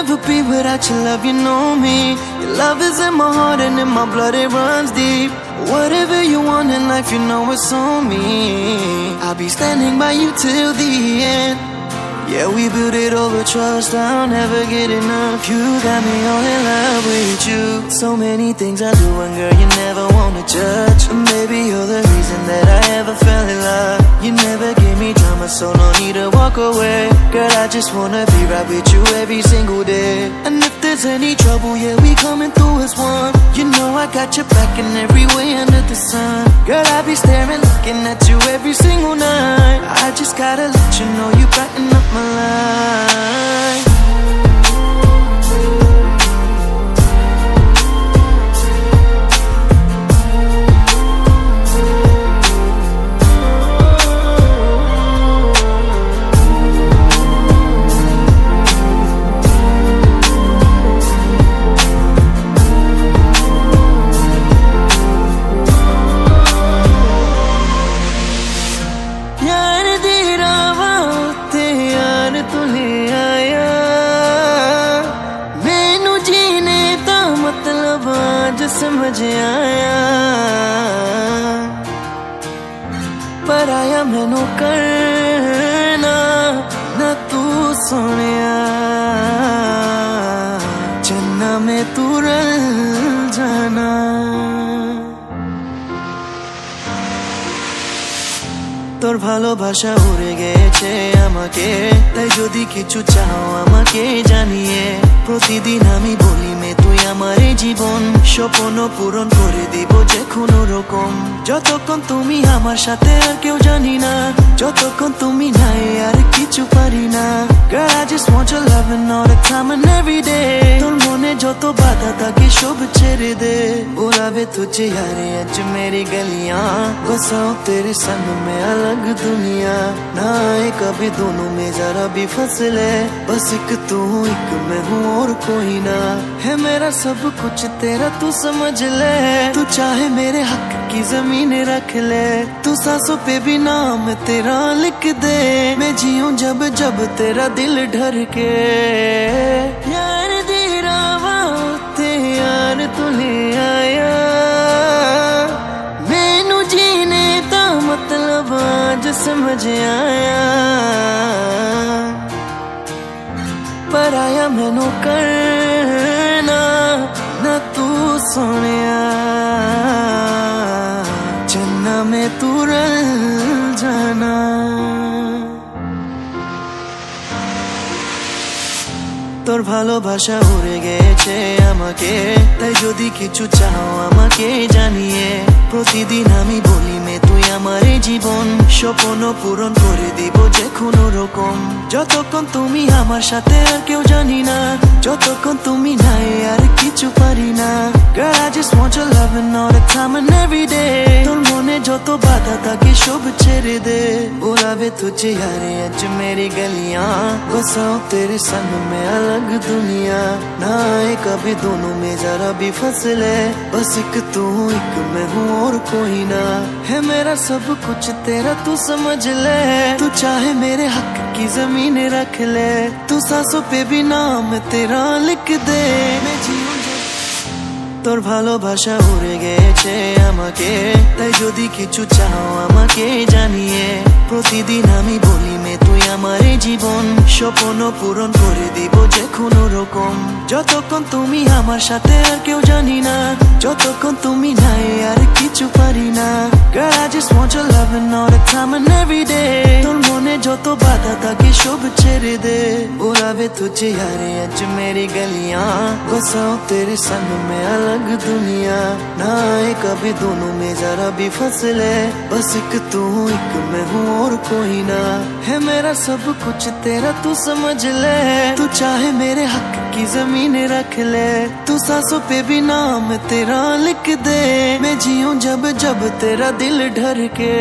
never be without your love, you know me. Your love is in my heart and in my blood, it runs deep. Whatever you want in life, you know it's on me. I'll be standing by you till the end. Yeah, we built it over trust, I'll never get enough. You got me all in love with you. So many things I do and girl, you never wanna judge. And maybe you're the reason that I ever fell in love. You never gave me drama, so no need to walk away. Girl, I just wanna be right with you every single day. And if there's any trouble, yeah, we coming through as one. You know I got your back in every way under the sun. Girl, I be staring, looking at you every single night. I just gotta let you know you brighten up my life. समझ आया पर आया मैनू करना ना तू सोनिया चन्ना में तू रल जाना তোর ভালোবাসা উড়ে গেছে আমাকে তাই যদি কিছু চাও আমাকে জানিয়ে প্রতিদিন আমি বলি মে তুই আমার জীবন স্বপ্ন পূরণ করে দিব যে কোনো রকম যতক্ষণ তুমি আমার সাথে আর কেউ জানি না যতক্ষণ তুমি নাই আর কিছু পারি না Girl I just want your loving all the time and every day তোর মনে যত বাধা থাকে সব ছেড়ে দে बुलावे तुझे यारे आज मेरी गलियां बसाओ तेरे संग में अलग दुनिया ना आए कभी दोनों में जरा भी फसले बस एक तू एक मैं हूँ और कोई ना है मेरा सब कुछ तेरा तू समझ ले तू चाहे मेरे हक की जमीन रख ले तू सांसों पे भी नाम तेरा लिख दे मैं जीऊं जब जब तेरा दिल ढर के यार दी रावा ते यार तू ले आया मैनू जीने दा मतलब आज समझ आया पर आया मैनू करना ना तू सोनिया चन्ना में तू रल जाना তোর ভালোবাসা উড়ে গেছে আমাকে তাই যদি কিছু চাও আমাকে জানিয়ে প্রতিদিন আমি বলি মে তুই আমার জীবন স্বপ্ন পূরণ করে দিব যে কোনো রকম যতক্ষণ তুমি আমার সাথে আর কেউ জানি না যতক্ষণ তুমি নাই আর কিছু পারি না Girl I just want your loving all the time and every day তোর মনে যত বাধা থাকে সব ছেড়ে দে बुलावे तुझे यारे आज मेरी गलियां बसाओ तेरे संग में अलग दुनिया ना आए कभी दोनों में जरा भी फसले बस एक तू एक मैं हूँ और कोई ना है मेरा सब कुछ तेरा तू समझ ले तू चाहे मेरे हक की जमीन रख ले तू सांसों पे भी नाम तेरा लिख दे मैं जीऊं তোর ভালোবাসা উড়ে গেছে আমাকে তাই যদি কিছু চাও আমাকে জানিয়ে প্রতিদিন আমি বলি মে তুই আমার জীবন স্বপ্ন পূরণ করে দিব যে কোনো রকম যতক্ষণ তুমি আমার সাথে আর কেউ জানি না যতক্ষণ তুমি নাই আর কিছু পারি না Girl I just want your loving all the time and every day তোর মনে যত বাধা থাকে সব ছেড়ে দে बुलावे तुझे यारे आज मेरी गलियां बसाओ तेरे संग में अलग दुनिया ना आए कभी दोनों में जरा भी फसले बस एक तू एक मैं हूँ और कोई ना है मेरा सब कुछ तेरा तू समझ ले तू चाहे मेरे हक की जमीन रख ले तू सांसों पे भी नाम तेरा लिख दे मैं जीऊं जब जब तेरा दिल ढर के